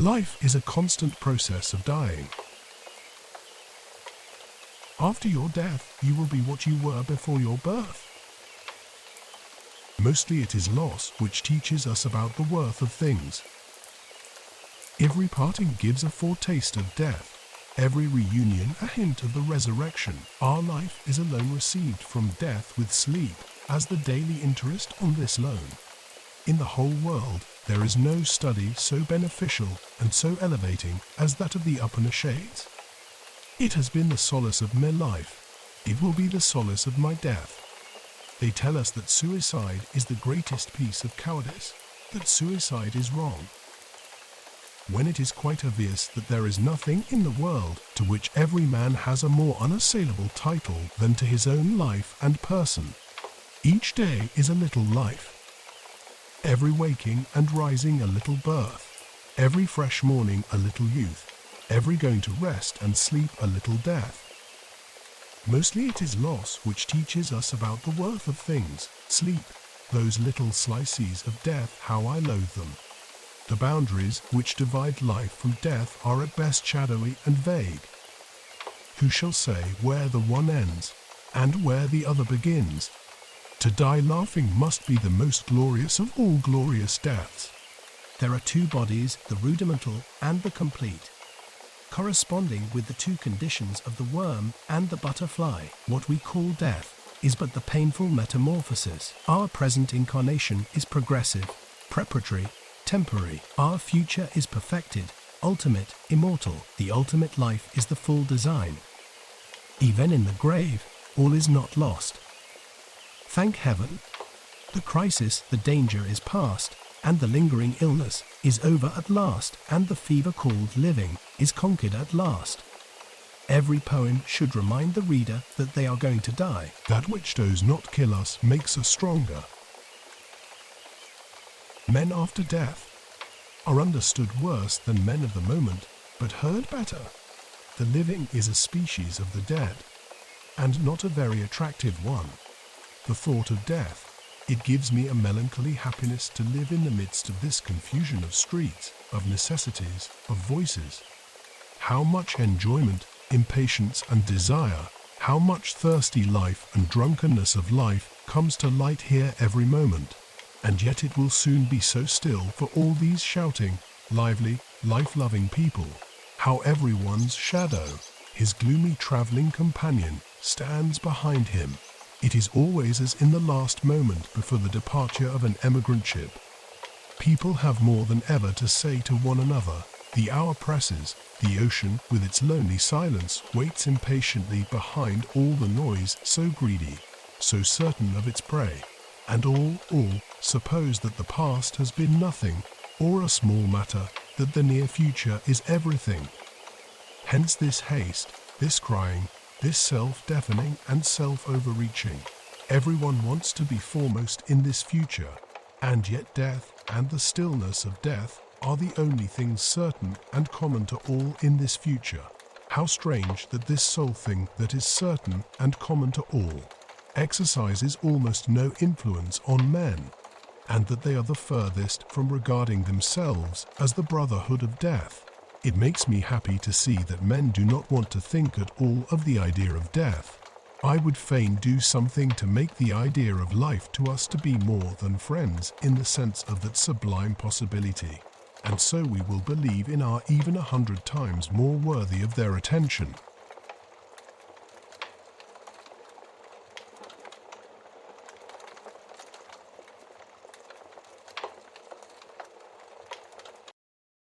Life is a constant process of dying. After your death, you will be what you were before your birth. Mostly it is loss which teaches us about the worth of things. Every parting gives a foretaste of death. Every reunion a hint of the resurrection. Our life is a loan received from death with sleep, as the daily interest on this loan. In the whole world, there is no study so beneficial and so elevating as that of the Upanishads. It has been the solace of my life. It will be the solace of my death. They tell us that suicide is the greatest piece of cowardice, that suicide is wrong, when it is quite obvious that there is nothing in the world to which every man has a more unassailable title than to his own life and person. Each day is a little life. Every waking and rising a little birth. Every fresh morning a little youth. Every going to rest and sleep a little death. Mostly it is loss which teaches us about the worth of things. Sleep, those little slices of death, how I loathe them. The boundaries which divide life from death are at best shadowy and vague. Who shall say where the one ends and where the other begins? To die laughing must be the most glorious of all glorious deaths. There are two bodies, the rudimental and the complete, corresponding with the two conditions of the worm and the butterfly. What we call death is but the painful metamorphosis. Our present incarnation is progressive, preparatory, temporary. Our future is perfected, ultimate, immortal. The ultimate life is the full design. Even in the grave, all is not lost. Thank heaven. The crisis, the danger is past, and the lingering illness is over at last, and the fever called living is conquered at last. Every poem should remind the reader that they are going to die. That which does not kill us makes us stronger. Men after death are understood worse than men of the moment, but heard better. The living is a species of the dead, and not a very attractive one. The thought of death, it gives me a melancholy happiness to live in the midst of this confusion of streets, of necessities, of voices. How much enjoyment, impatience and desire, how much thirsty life and drunkenness of life comes to light here every moment. And yet it will soon be so still for all these shouting, lively, life-loving people. How everyone's shadow, his gloomy travelling companion, stands behind him. It is always as in the last moment before the departure of an emigrant ship. People have more than ever to say to one another. The hour presses. The ocean, with its lonely silence, waits impatiently behind all the noise, so greedy, so certain of its prey. And all suppose that the past has been nothing, or a small matter, that the near future is everything. Hence this haste, this crying, this self-deafening and self-overreaching. Everyone wants to be foremost in this future, and yet death and the stillness of death are the only things certain and common to all in this future. How strange that this sole thing that is certain and common to all exercises almost no influence on men, and that they are the furthest from regarding themselves as the brotherhood of death. It makes me happy to see that men do not want to think at all of the idea of death. I would fain do something to make the idea of life to us to be more than friends in the sense of that sublime possibility, and so we will believe in our even 100 times more worthy of their attention.